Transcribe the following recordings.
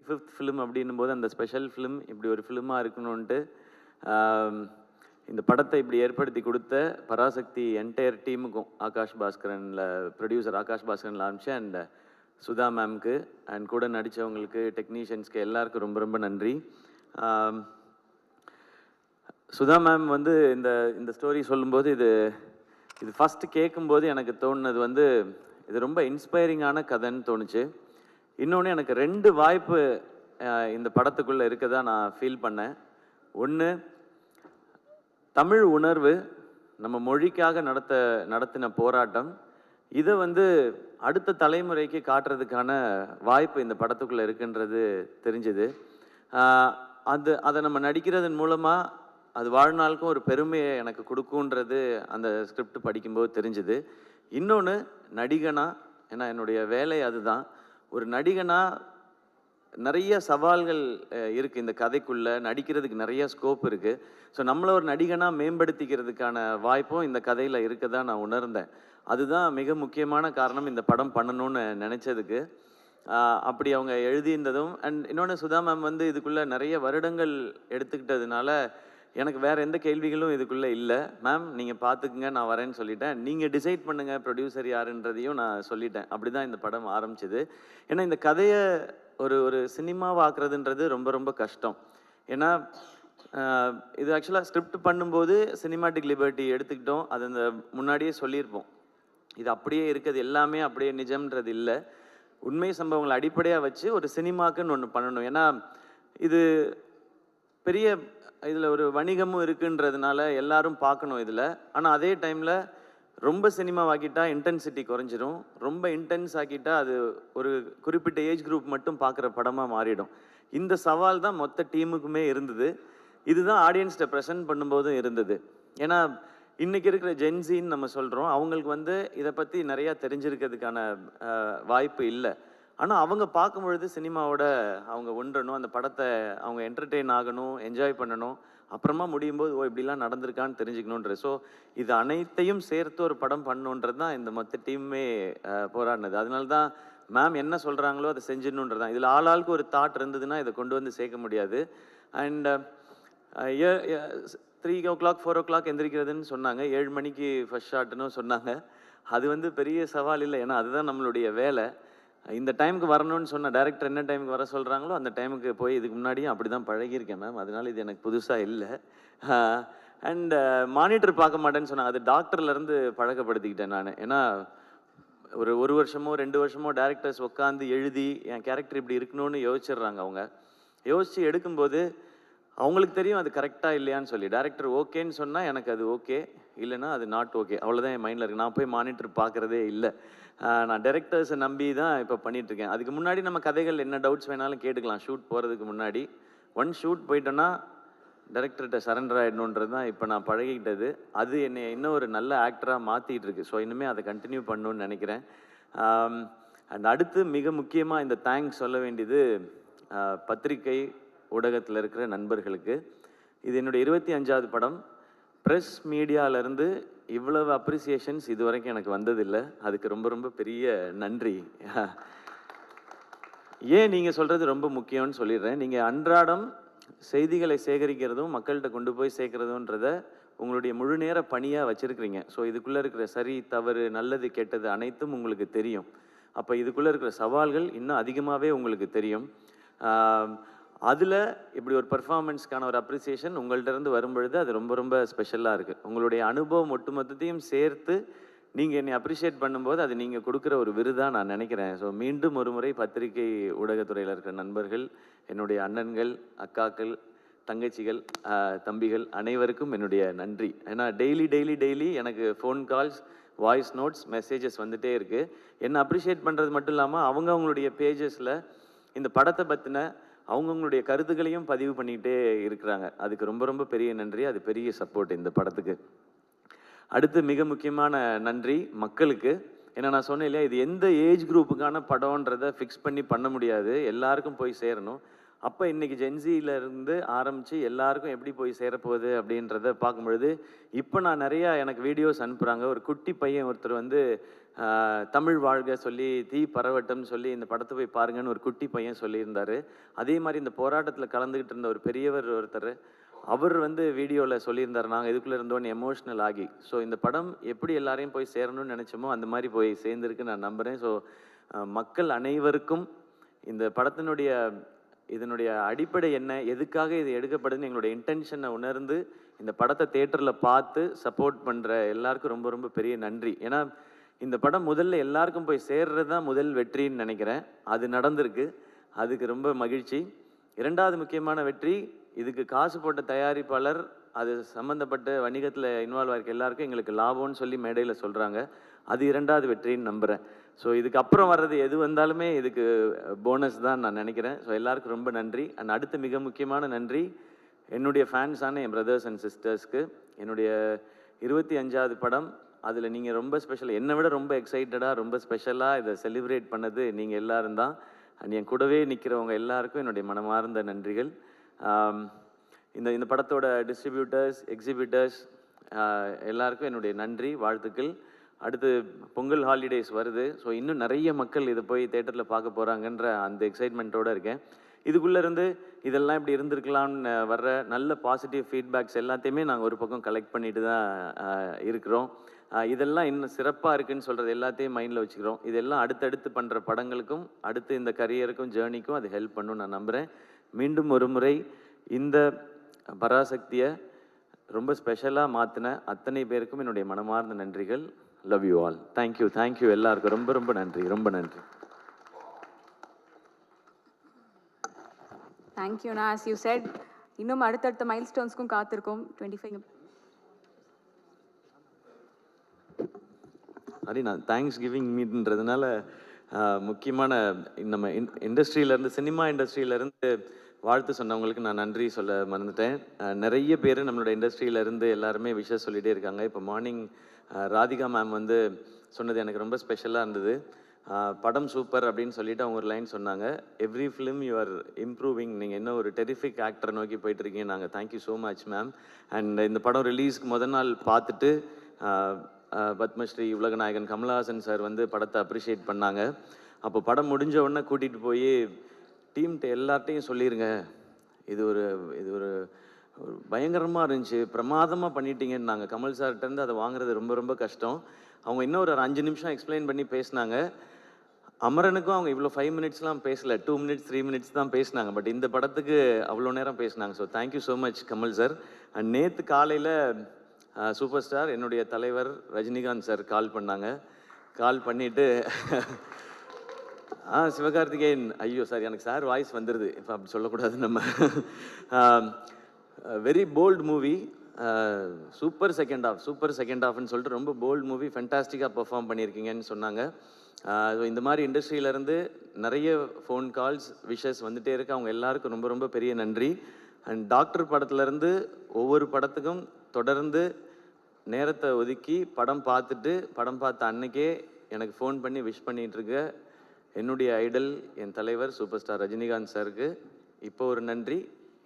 5th film அப்படின்னும் போது அந்த ஸ்பெஷல் ஃபிலிம் இப்படி ஒரு ஃபிலிமாக இருக்கணும்ன்ட்டு இந்த படத்தை இப்படி ஏற்படுத்தி கொடுத்த பராசக்தி என்டையர் டீமுக்கும் ஆகாஷ் பாஸ்கரனில் ப்ரொடியூசர் ஆகாஷ் பாஸ்கரனில் ஆரம்பிச்சு அண்ட் சுதா மேம்க்கு அண்ட் கூட நடித்தவங்களுக்கு டெக்னீஷியன்ஸ்க்கு எல்லாருக்கும் ரொம்ப ரொம்ப நன்றி. சுதா மேம் வந்து இந்த ஸ்டோரி சொல்லும்போது இது ஃபஸ்ட்டு கேட்கும்போது எனக்கு தோணுனது வந்து இது ரொம்ப இன்ஸ்பைரிங்கான கதைன்னு தோணுச்சு. இன்னொன்று எனக்கு 2 வாய்ப்பு இந்த படத்துக்குள்ளே இருக்கதா நான் ஃபீல் பண்ணேன். ஒன்று, தமிழ் உணர்வு நம்ம மொழிக்காக நடத்தின போராட்டம், இதை வந்து அடுத்த தலைமுறைக்கு காட்டுறதுக்கான வாய்ப்பு இந்த படத்துக்குள்ளே இருக்குன்றது தெரிஞ்சுது. அதை நம்ம நடிக்கிறதன் மூலமாக அது வாழ்நாளுக்கும் ஒரு பெருமையை எனக்கு கொடுக்குன்றது அந்த ஸ்கிரிப்ட் படிக்கும்போது தெரிஞ்சுது. இன்னொன்று, நடிகனா, ஏன்னா என்னுடைய வேலை அதுதான், ஒரு நடிகனா நிறைய சவால்கள் இருக்குது இந்த கதைக்குள்ளே, நடிக்கிறதுக்கு நிறைய ஸ்கோப் இருக்குது. ஸோ நம்மளை ஒரு நடிகனாக மேம்படுத்திக்கிறதுக்கான வாய்ப்பும் இந்த கதையில் இருக்க தான் நான் உணர்ந்தேன். அதுதான் மிக முக்கியமான காரணம் இந்த படம் பண்ணணும்னு நினச்சதுக்கு. அப்படி அவங்க எழுதியிருந்ததும் அண்ட் இன்னொன்று, சுதா மேம் வந்து இதுக்குள்ளே நிறைய வருடங்கள் எடுத்துக்கிட்டதுனால எனக்கு வேறு எந்த கேள்விகளும் இதுக்குள்ளே இல்லை. மேம் நீங்கள் பார்த்துக்குங்க, நான் வரேன்னு சொல்லிட்டேன். நீங்கள் டிசைட் பண்ணுங்கள் ப்ரொடியூசர் யாருன்றதையும் நான் சொல்லிட்டேன். அப்படி தான் இந்த படம் ஆரம்பிச்சிது. ஏன்னா இந்த கதையை ஒரு சினிமாவாக்குறதுன்றது ரொம்ப ரொம்ப கஷ்டம். ஏன்னா இது ஆக்சுவலாக ஸ்கிரிப்ட் பண்ணும்போது சினிமாட்டிக் லிபர்ட்டி எடுத்துக்கிட்டோம். அது அந்த முன்னாடியே சொல்லியிருப்போம். இது அப்படியே இருக்கிறது எல்லாமே அப்படியே நிஜம்ன்றது இல்லை. உண்மை சம்பவங்களை அடிப்படையாக வச்சு ஒரு சினிமாக்குன்னு ஒன்று பண்ணணும். ஏன்னா இது பெரிய இதில் ஒரு வணிகமும் இருக்குன்றதுனால எல்லாரும் பார்க்கணும் இதில். ஆனால் அதே டைமில் ரொம்ப சினிமாவாக்கிட்டா இன்டென்சிட்டி குறைஞ்சிரும். ரொம்ப இன்டென்ஸ் ஆக்கிட்டா அது ஒரு குறிப்பிட்ட ஏஜ் குரூப் மட்டும் பார்க்குற படமாக மாறிடும். இந்த சவால் தான் மொத்த டீமுக்குமே இருந்தது. இதுதான் ஆடியன்ஸ்கிட்ட ப்ரெசென்ட் பண்ணும்போதும் இருந்தது. ஏன்னா இன்றைக்கி இருக்கிற ஜென்சின்னு நம்ம சொல்கிறோம், அவங்களுக்கு வந்து இதை பற்றி நிறையா தெரிஞ்சிருக்கிறதுக்கான வாய்ப்பு இல்லை. ஆனால் அவங்க பார்க்கும்பொழுது சினிமாவோட அவங்க ஒன்றணும், அந்த படத்தை அவங்க என்டர்டெயின் ஆகணும், என்ஜாய் பண்ணணும், அப்புறமா முடியும் போது இப்படிலாம் நடந்திருக்கான்னு தெரிஞ்சுக்கணுன்றது. ஸோ இது அனைத்தையும் சேர்த்து ஒரு படம் பண்ணணுன்றது தான் இந்த மொத்த டீமுமே போராடினது. அதனால தான் மேம் என்ன சொல்கிறாங்களோ அதை செஞ்சிடணுன்றது தான். இதில் ஆளாளுக்கு ஒரு தாட் இருந்ததுன்னா இதை கொண்டு வந்து சேர்க்க முடியாது. அண்ட் 3 o'clock 4 o'clock எந்திரிக்கிறதுன்னு சொன்னாங்க. 7 மணிக்கு ஃபர்ஸ்ட் ஷாட்டுன்னு சொன்னாங்க. அது வந்து பெரிய சவால் இல்லை. ஏன்னா அதுதான் நம்மளுடைய வேலை. இந்த டைமுக்கு வரணும்னு சொன்ன டைரக்டர் என்ன டைமுக்கு வர சொல்கிறாங்களோ அந்த டைமுக்கு போய் இதுக்கு முன்னாடியும் அப்படி தான் பழகியிருக்கேன் மேம். அதனால இது எனக்கு புதுசாக இல்லை. அண்ட் மானிட்டர் பார்க்க மாட்டேன்னு சொன்னாங்க. அது டாக்டர்லேருந்து பழக்கப்படுத்திக்கிட்டேன் நான். ஏன்னா ஒரு வருஷமோ 2 வருஷமோ டேரக்டர்ஸ் உட்காந்து எழுதி என் கேரக்டர் இப்படி இருக்கணும்னு யோசிச்சிடுறாங்க. அவங்க யோசித்து எடுக்கும்போது அவங்களுக்கு தெரியும் அது கரெக்டாக இல்லையான்னு சொல்லி. டேரக்டர் ஓகேன்னு சொன்னால் எனக்கு அது ஓகே, இல்லைன்னா அது நாட் ஓகே, அவ்வளோதான் என் மைண்டில் இருக்குது. நான் போய் மானிட்டர் பார்க்குறதே இல்லை. நான் டைரக்டர்ஸை நம்பி தான் இப்போ பண்ணிகிட்ருக்கேன். அதுக்கு முன்னாடி நம்ம கதைகள் என்ன டவுட்ஸ் வேணாலும் கேட்டுக்கலாம். ஷூட் போகிறதுக்கு முன்னாடி ஷூட் போயிட்டோன்னா டைரக்டர்கிட்ட சரண்டர் ஆகிடணுன்றது தான் இப்போ நான் பழகிக்கிட்டது. அது என்னை இன்னும் ஒரு நல்ல ஆக்டராக மாற்றிட்டு இருக்கு. ஸோ இனிமேல் அதை கண்டினியூ பண்ணணுன்னு நினைக்கிறேன். அண்ட் அடுத்து மிக முக்கியமாக இந்த தேங்க்ஸ் சொல்ல வேண்டியது பத்திரிகை ஊடகத்தில் இருக்கிற நண்பர்களுக்கு. இது என்னுடைய 25வது படம். ப்ரெஸ் மீடியாவிலேருந்து இவ்வளவு அப்ரிசியேஷன்ஸ் இது வரைக்கும் எனக்கு வந்ததில்லை. அதுக்கு ரொம்ப ரொம்ப பெரிய நன்றி. ஏன் நீங்கள் சொல்கிறது ரொம்ப முக்கியம்னு சொல்லிடுறேன். நீங்கள் அன்றாடம் செய்திகளை சேகரிக்கிறதும் மக்கள்கிட்ட கொண்டு போய் சேர்க்குறதுன்றத உங்களுடைய முழு நேர பணியாக வச்சுருக்கிறீங்க. ஸோ இதுக்குள்ளே இருக்கிற சரி தவறு நல்லது கெட்டது அனைத்தும் உங்களுக்கு தெரியும். அப்போ இதுக்குள்ளே இருக்கிற சவால்கள் இன்னும் அதிகமாகவே உங்களுக்கு தெரியும். அதில் இப்படி ஒரு பர்ஃபார்மன்ஸ்க்கான ஒரு அப்ரிசியேஷன் உங்கள்கிட்ட வரும்பொழுது அது ரொம்ப ரொம்ப ஸ்பெஷலாக இருக்குது. உங்களுடைய அனுபவம் ஒட்டுமொத்தத்தையும் சேர்த்து நீங்கள் என்னை அப்ரிஷியேட் பண்ணும்போது அது நீங்கள் கொடுக்குற ஒரு விருதாக நான் நினைக்கிறேன். ஸோ மீண்டும் ஒரு முறை பத்திரிகை ஊடகத்துறையில் இருக்கிற நண்பர்கள், என்னுடைய அண்ணன்கள், அக்காக்கள், தங்கச்சிகள், தம்பிகள் அனைவருக்கும் என்னுடைய நன்றி. ஏன்னா டெய்லி எனக்கு phone calls, voice notes, messages வந்துகிட்டே இருக்குது. என்னை அப்ரிஷியேட் பண்ணுறது மட்டும் இல்லாமல் அவங்களுடைய பேஜஸில் இந்த படத்தை பற்றின அவங்கவுங்களுடைய கருத்துக்களையும் பதிவு பண்ணிக்கிட்டே இருக்கிறாங்க. அதுக்கு ரொம்ப ரொம்ப பெரிய நன்றி. அது பெரிய சப்போர்ட் இந்த படத்துக்கு. அடுத்து மிக முக்கியமான நன்றி மக்களுக்கு. ஏன்னா நான் சொன்னேன் இல்லையா, இது எந்த ஏஜ் குரூப்புக்கான படம்ன்றதை ஃபிக்ஸ் பண்ணி பண்ண முடியாது, எல்லாருக்கும் போய் சேரணும். அப்போ இன்றைக்கி ஜென்சியிலேருந்து ஆரம்பித்து எல்லாருக்கும் எப்படி போய் சேரப்போகுது அப்படின்றத பார்க்கும்பொழுது இப்போ நான் நிறையா எனக்கு வீடியோஸ் அனுப்புகிறாங்க. ஒரு குட்டி பையன் ஒருத்தர் வந்து தமிழ் வாழ்க சொல்லி தீ பரவட்டும் சொல்லி இந்த படத்தை போய் பாருங்கன்னு ஒரு குட்டி பையன் சொல்லியிருந்தார். அதே மாதிரி இந்த போராட்டத்தில் கலந்துக்கிட்டு இருந்த ஒரு பெரியவர் ஒருத்தர், அவர் வந்து வீடியோவில் சொல்லியிருந்தார், நாங்கள் இதுக்குள்ளே இருந்தோன்னு எமோஷ்னல் ஆகி. ஸோ இந்த படம் எப்படி எல்லாரையும் போய் சேரணும்னு நினச்சோமோ அந்த மாதிரி போய் சேர்ந்துருக்கு நான் நம்புகிறேன். ஸோ மக்கள் அனைவருக்கும் இந்த படத்தினுடைய இதனுடைய அடிப்படை என்ன, எதுக்காக இது எடுக்கப்படுதுன்னு எங்களுடைய இன்டென்ஷனை உணர்ந்து இந்த படத்தை தேட்டரில் பார்த்து சப்போர்ட் பண்ணுற எல்லாருக்கும் ரொம்ப ரொம்ப பெரிய நன்றி. ஏன்னா இந்த படம் முதல்ல எல்லாருக்கும் போய் சேர்றது தான் முதல் வெற்றின்னு நினைக்கிறேன். அது நடந்திருக்கு, அதுக்கு ரொம்ப மகிழ்ச்சி. இரண்டாவது முக்கியமான வெற்றி, இதுக்கு காசு போட்ட தயாரிப்பாளர், அது சம்மந்தப்பட்ட வணிகத்தில் இன்வால்வ் ஆகிருக்க எல்லாருக்கும் எங்களுக்கு லாபம்னு சொல்லி மேடையில் சொல்கிறாங்க. அது இரண்டாவது வெற்றின்னு நம்புகிறேன். ஸோ இதுக்கப்புறம் வர்றது எது வந்தாலுமே இதுக்கு போனஸ் தான் நான் நினைக்கிறேன். ஸோ எல்லாருக்கும் ரொம்ப நன்றி. அண்ட் அடுத்து மிக முக்கியமான நன்றி என்னுடைய ஃபேன்ஸான என் பிரதர்ஸ் அண்ட் சிஸ்டர்ஸ்க்கு. என்னுடைய 25வது படம், அதில் நீங்கள் ரொம்ப ஸ்பெஷல், என்னை விட ரொம்ப எக்ஸைட்டடாக ரொம்ப ஸ்பெஷலாக இதை செலிப்ரேட் பண்ணது நீங்கள் எல்லாரும் தான். அண்ட் என் கூடவே நிற்கிறவங்க எல்லாருக்கும் என்னுடைய மனமார்ந்த நன்றிகள். இந்த படத்தோட டிஸ்ட்ரிபியூட்டர்ஸ், எக்ஸிபிட்டர்ஸ் எல்லாருக்கும் என்னுடைய நன்றி, வாழ்த்துக்கள். அடுத்து பொங்கல் ஹாலிடேஸ் வருது. ஸோ இன்னும் நிறைய மக்கள் இதை போய் தேட்டரில் பார்க்க போகிறாங்கன்ற அந்த எக்ஸைட்மெண்ட்டோடு இருக்கேன். இதுக்குள்ளேருந்து இதெல்லாம் இப்படி இருந்திருக்கலாம்னு வர்ற நல்ல பாசிட்டிவ் ஃபீட்பேக்ஸ் எல்லாத்தையுமே நாங்கள் ஒரு பக்கம் கலெக்ட் பண்ணிட்டு தான் இருக்கிறோம். இதெல்லாம் இன்னும் சிறப்பாக இருக்குதுன்னு சொல்கிறது எல்லாத்தையும் மைண்டில் வச்சுக்கிறோம். இதெல்லாம் அடுத்தடுத்து பண்ணுற படங்களுக்கும் அடுத்து இந்த கரியருக்கும் ஜேர்னிக்கும் அது ஹெல்ப் பண்ணும் நான் நம்புகிறேன். மீண்டும் ஒரு முறை இந்த பராசக்தியை ரொம்ப ஸ்பெஷலாக மாற்றின அத்தனை பேருக்கும் என்னுடைய மனமார்ந்த நன்றிகள். Love you all. Thank you thank you எல்லாருக்கும் ரொம்ப ரொம்ப நன்றி, ரொம்ப நன்றி. தேங்க்யூண்ணா. ஆஸ் யூ செட், இன்னும் அடுத்தடுத்த மைல் ஸ்டோன்ஸ்க்கும் காத்திருக்கோம். 25 அது நான் தேங்க்ஸ் கிவிங் மீட்ன்றதுனால முக்கியமான நம்ம இண்டஸ்ட்ரியிலேருந்து, சினிமா இண்டஸ்ட்ரியிலேருந்து வாழ்த்து சொன்னவங்களுக்கு நான் நன்றி சொல்ல மறந்துட்டேன். நிறைய பேர் நம்மளோட இண்டஸ்ட்ரியிலேருந்து எல்லாருமே விஷஸ் சொல்லிகிட்டே இருக்காங்க. இப்போ மார்னிங் ராதிகா மேம் வந்து சொன்னது எனக்கு ரொம்ப ஸ்பெஷலாக இருந்தது. படம் சூப்பர் அப்படின்னு சொல்லிட்டு அவங்க ஒரு லைன் சொன்னாங்க, every film you are improving, நீங்கள் இன்னும் ஒரு டெரிஃபிக் ஆக்டரை நோக்கி போயிட்டுருக்கீங்க. நாங்கள் thank you so much ma'am. And இந்த படம் ரிலீஸ்க்கு முதல் நாள் பார்த்துட்டு பத்மஸ்ரீ உலகநாயகன் கமலஹாசன் சார் வந்து படத்தை அப்ரிஷியேட் பண்ணாங்க. அப்போ படம் முடிஞ்ச உடனே கூட்டிகிட்டு போய் டீம்கிட்ட எல்லார்ட்டையும் சொல்லிடுங்க, இது ஒரு பயங்கரமாக இருந்துச்சு, பிரமாதமாக பண்ணிட்டீங்கன்னு. நாங்கள் கமல் சார்கிட்டேருந்து அதை வாங்குறது ரொம்ப ரொம்ப கஷ்டம். அவங்க இன்னும் ஒரு 5 நிமிஷம் எக்ஸ்பிளைன் பண்ணி பேசினாங்க. அமரனுக்கும் அவங்க இவ்வளோ 5 மினிட்ஸ்லாம் பேசலை, 2 மினிட்ஸ் 3 மினிட்ஸ் தான் பேசினாங்க. பட் இந்த படத்துக்கு அவ்வளோ நேரம் பேசினாங்க. So thank you so much Kamal sir. And நேற்று காலையில் சூப்பர் ஸ்டார் என்னுடைய தலைவர் ரஜினிகாந்த் சார் கால் பண்ணாங்க. கால் பண்ணிவிட்டு சிவகார்த்திகேயன், ஐயோ சார் எனக்கு சார் வாய்ஸ் வந்துடுது, இப்போ அப்படி சொல்லக்கூடாது நம்ம, very bold movie, super second ஆஃப்னு சொல்லிட்டு ரொம்ப போல்ட் மூவி, ஃபென்டாஸ்டிக்காக பெர்ஃபார்ம் பண்ணியிருக்கீங்கன்னு சொன்னாங்க. இந்த மாதிரி இண்டஸ்ட்ரியிலேருந்து நிறைய ஃபோன் கால்ஸ், விஷஸ் வந்துகிட்டே இருக்கு. அவங்க எல்லாருக்கும் ரொம்ப ரொம்ப பெரிய நன்றி. அண்ட் டாக்டர் படத்துலேருந்து ஒவ்வொரு படத்துக்கும் தொடர்ந்து நேரத்தை ஒதுக்கி படம் பார்த்த அன்னைக்கே எனக்கு ஃபோன் பண்ணி விஷ் பண்ணிகிட்ருக்க என்னுடைய ஐடல், என் தலைவர் சூப்பர் ஸ்டார் ரஜினிகாந்த் சாருக்கு இப்போ ஒரு நன்றி,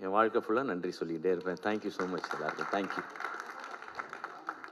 என் வாழ்க்கை ஃபுல்லாக நன்றி சொல்லிக்கிட்டே இருப்பேன். தேங்க்யூ ஸோ மச் எல்லாருக்கும். தேங்க்யூ.